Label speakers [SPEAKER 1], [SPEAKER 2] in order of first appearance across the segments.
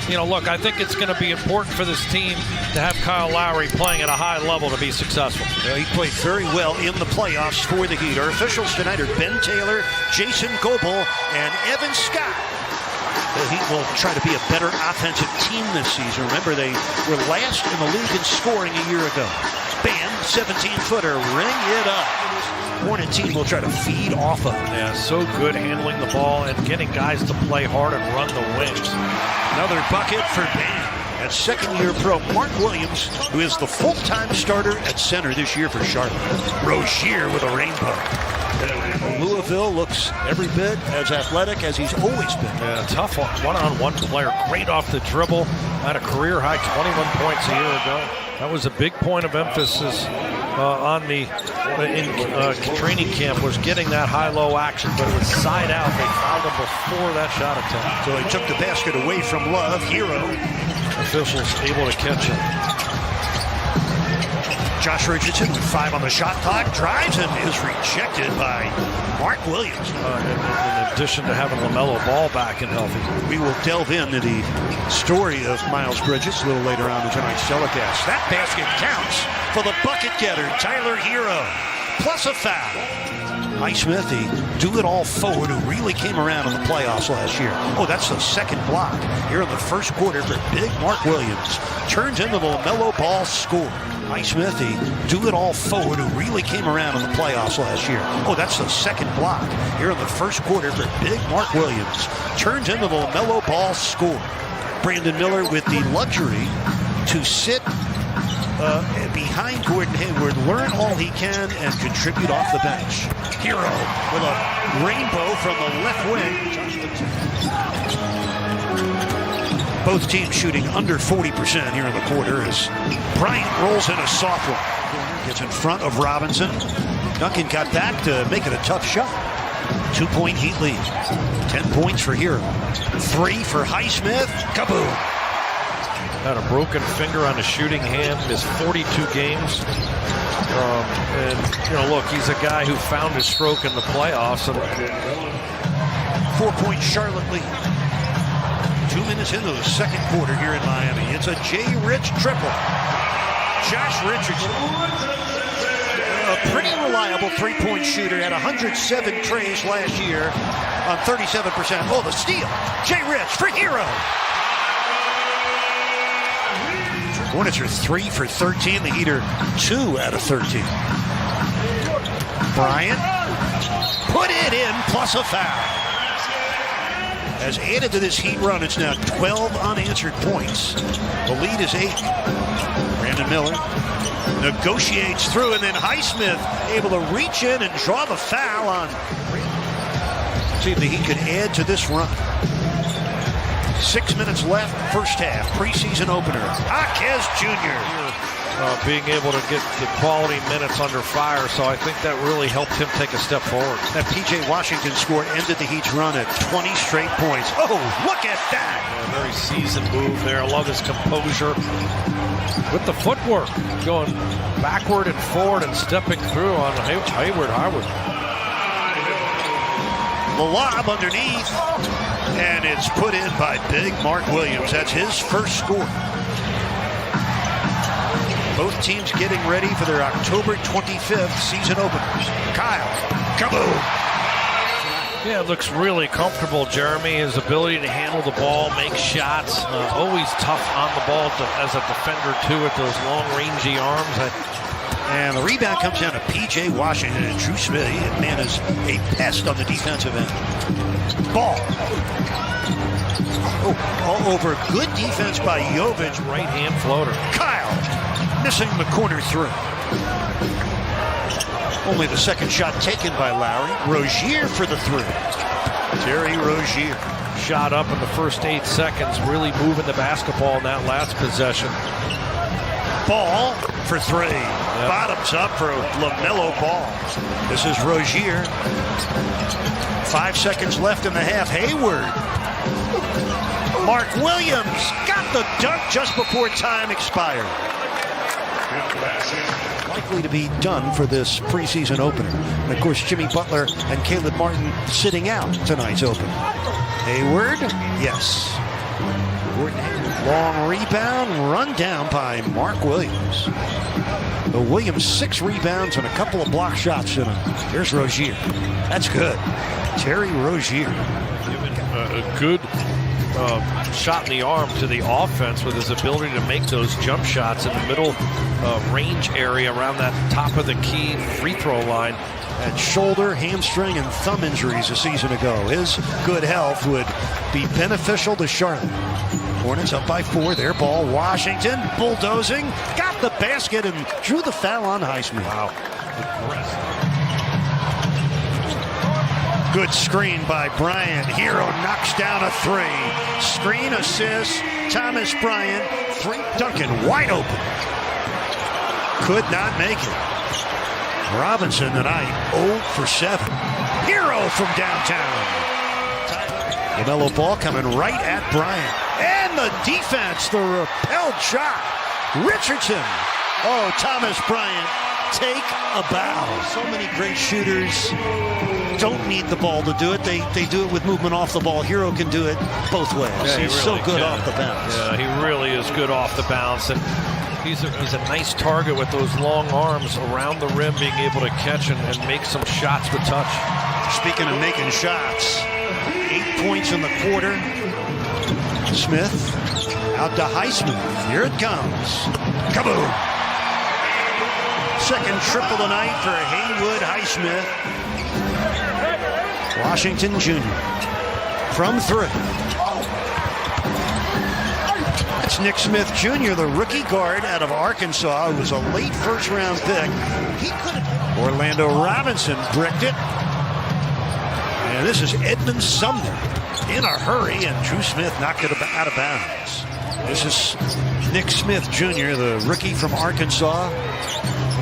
[SPEAKER 1] you know, look, I think it's going to be important for this team to have Kyle Lowry playing at a high level to be successful.
[SPEAKER 2] He played very well in the playoffs for the Heat. Our officials tonight are Ben Taylor, Jason Goebel, and Evan Scott. The Heat will try to be a better offensive team this season. Remember, they were last in the league in scoring a year ago. Bam, 17-footer, ring it up. Hornet team will try to feed off of it.
[SPEAKER 1] Yeah, so good handling the ball and getting guys to play hard and run the wings.
[SPEAKER 2] Another bucket for Bam. At second-year pro Mark Williams, who is the full-time starter at center this year for Charlotte. Rozier with a rainbow. Louisville looks every bit as athletic as he's always been.
[SPEAKER 1] Yeah, tough one-on-one player, great off the dribble. Had a career-high 21 points a year ago. That was a big point of emphasis on the training camp, was getting that high-low action, but it was side out. They fouled him before that shot attempt.
[SPEAKER 2] So he took the basket away from Love. Hero.
[SPEAKER 1] Officials able to catch him.
[SPEAKER 2] Josh Richardson with 5 on the shot clock, drives and is rejected by Mark Williams.
[SPEAKER 1] In addition to having LaMelo Ball back and healthy.
[SPEAKER 2] We will delve into the story of Miles Bridges a little later on in tonight's telecast. That basket counts for the bucket getter, Tyler Hero, plus a foul. Highsmith, the do-it-all forward who really came around in the playoffs last year. Oh, that's the second block here in the first quarter for big Mark Williams. Turns into the LaMelo Ball score. Highsmith, the do-it-all forward who really came around in the playoffs last year. Oh, that's the second block here in the first quarter for big Mark Williams. Turns into the LaMelo Ball score. Brandon Miller with the luxury to sit behind Gordon Hayward, learn all he can, and contribute off the bench. Hero with a rainbow from the left wing. Both teams shooting under 40% here in the quarter as Bryant rolls in a soft one. Gets in front of Robinson. Duncan got back to make it a tough shot. 2-point Heat lead. 10 points for Hero. 3 for Highsmith. Kaboom!
[SPEAKER 1] Had a broken finger on his shooting hand, missed 42 games. And, you know, look, he's a guy who found his stroke in the playoffs.
[SPEAKER 2] 4-point Charlotte lead. 2 minutes into the second quarter here in Miami. It's a J. Rich triple. Josh Richardson, a pretty reliable three-point shooter, had 107 trays last year on 37%. Oh, the steal. J. Rich for Hero. Hornets are 3 for 13. The Heat are 2 out of 13. Bryant put it in, plus a foul. Has added to this Heat run. It's now 12 unanswered points. The lead is 8. Brandon Miller negotiates through, and then Highsmith able to reach in and draw the foul on. See if the Heat could add to this run. 6 minutes left, first half, preseason opener. Jaquez Jr.
[SPEAKER 1] Being able to get the quality minutes under fire, so I think that really helped him take a step forward.
[SPEAKER 2] That P.J. Washington score ended the Heat's run at 20 straight points. Oh, look at that!
[SPEAKER 1] Yeah, very seasoned move there. I love his composure. With the footwork, going backward and forward and stepping through on Hayward.
[SPEAKER 2] The lob underneath, and it's put in by big Mark Williams. That's his first score. Both teams getting ready for their October 25th season openers. Kyle, kaboom!
[SPEAKER 1] Yeah, it looks really comfortable, Jeremy. His ability to handle the ball, make shots, always tough on the ball as a defender, too, with those long, rangy arms.
[SPEAKER 2] And the rebound comes down to P.J. Washington, and Drew Smith, man, is a pest on the defensive end. Ball. Oh, all over. Good defense by Jovic.
[SPEAKER 1] Right-hand floater.
[SPEAKER 2] Kyle missing the corner through. Only the second shot taken by Lowry. Rozier for the three. Terry Rozier.
[SPEAKER 1] Shot up in the first 8 seconds, really moving the basketball in that last possession.
[SPEAKER 2] Ball for 3. Yep. Bottoms up for LaMelo Ball. This is Rozier. 5 seconds left in the half. Hayward. Mark Williams got the dunk just before time expired. Likely to be done for this preseason opener. And of course, Jimmy Butler and Caleb Martin sitting out tonight's opener. Hayward, yes. Long rebound, run down by Mark Williams. Williams 6 rebounds and a couple of block shots in him. Here's Rozier. That's good. Terry Rozier.
[SPEAKER 1] Given a good shot in the arm to the offense with his ability to make those jump shots in the middle range area around that top of the key free throw line.
[SPEAKER 2] Had shoulder, hamstring, and thumb injuries a season ago. His good health would be beneficial to Charlotte. Hornets up by 4. Their ball. Washington bulldozing. Got the basket and drew the foul on Highsmith.
[SPEAKER 1] Wow.
[SPEAKER 2] Good screen by Bryant. Hero knocks down a 3. Screen assist. Thomas Bryant. 3. Duncan wide open. Could not make it. Robinson tonight 0 for 7. Hero from downtown. LaMelo Ball coming right at Bryant. And the defense, the repelled shot. Richardson. Oh, Thomas Bryant, take a bow. So many great shooters don't need the ball to do it. They do it with movement off the ball. Hero can do it both ways.
[SPEAKER 1] Yeah,
[SPEAKER 2] he's
[SPEAKER 1] really
[SPEAKER 2] so good
[SPEAKER 1] can.
[SPEAKER 2] off the bounce.
[SPEAKER 1] Yeah, he really is good off the bounce. And he's a nice target with those long arms around the rim, being able to catch and make some shots with touch.
[SPEAKER 2] Speaking of making shots, 8 points in the quarter. Smith out to Highsmith. Here it comes. Kaboom! Second triple tonight for Haywood Highsmith. Washington Jr. from 3. That's Nick Smith Jr., the rookie guard out of Arkansas, who was a late first-round pick. He could have. Orlando Robinson bricked it. And this is Edmund Sumner in a hurry, and Drew Smith knocked it out of bounds. This is Nick Smith Jr., the rookie from Arkansas.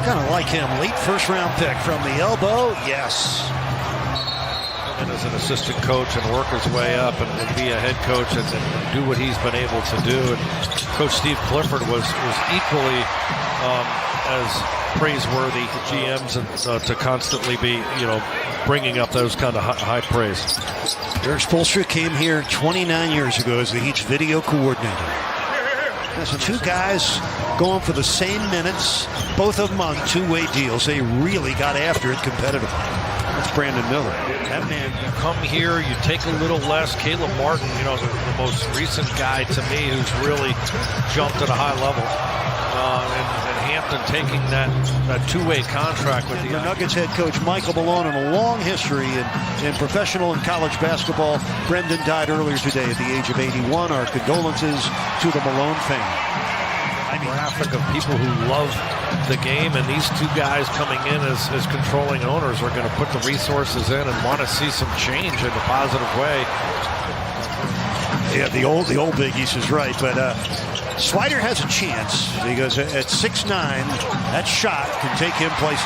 [SPEAKER 2] Kind of like him. Late first-round pick from the elbow. Yes.
[SPEAKER 1] And as an assistant coach and work his way up and be a head coach and do what he's been able to do. And Coach Steve Clifford was equally as praiseworthy to GMs and to constantly be, bringing up those kind of high praise.
[SPEAKER 2] Eric Spoelstra came here 29 years ago as the Heat's video coordinator. So 2 guys going for the same minutes, both of them on 2-way deals. They really got after it competitively. That's Brandon Miller.
[SPEAKER 1] That man, you come here, you take a little less. Caleb Martin, the most recent guy to me who's really jumped at a high level. And Hampton taking that 2-way contract with the
[SPEAKER 2] Nuggets head coach Michael Malone, and a long history in professional and college basketball. Brendan died earlier today at the age of 81. Our condolences to the Malone family.
[SPEAKER 1] Graphic of people who love the game, and these 2 guys coming in as controlling owners are going to put the resources in and want to see some change in a positive way. Yeah, the old Big East is right, but Swider has a chance because at 6'9", that shot can take him places.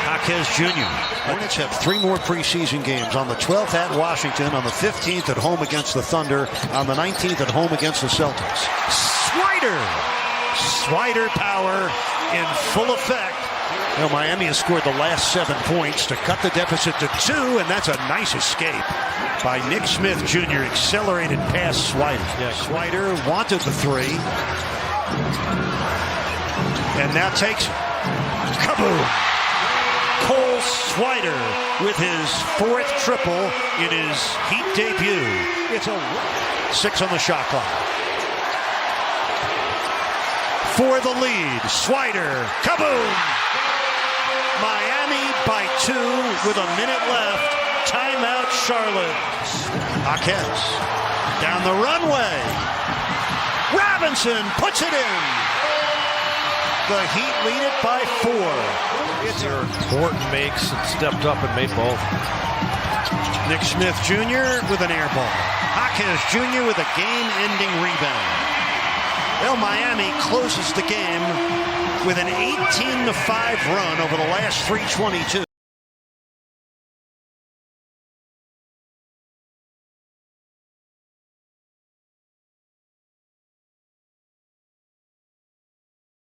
[SPEAKER 1] Jaquez Jr. Hornets have 3 more preseason games. On the 12th at Washington, on the 15th at home against the Thunder, on the 19th at home against the Celtics. Swider power in full effect. Miami has scored the last 7 points to cut the deficit to 2, and that's a nice escape by Nick Smith Jr. Accelerated past Swider. Yeah, Swider wanted the 3, and now takes it. Kaboom! Cole Swider with his 4th triple in his Heat debut. It's a 6 on the shot clock. For the lead, Swider, kaboom! Miami by 2 with a minute left. Timeout, Charlotte. Jaquez down the runway. Robinson puts it in. The Heat lead it by 4. It's Horton makes and stepped up and made both.
[SPEAKER 2] Nick Smith Jr. with an air ball. Jaquez Jr. with a game-ending rebound. Miami closes the game with an 18-5 run over the last 3:22.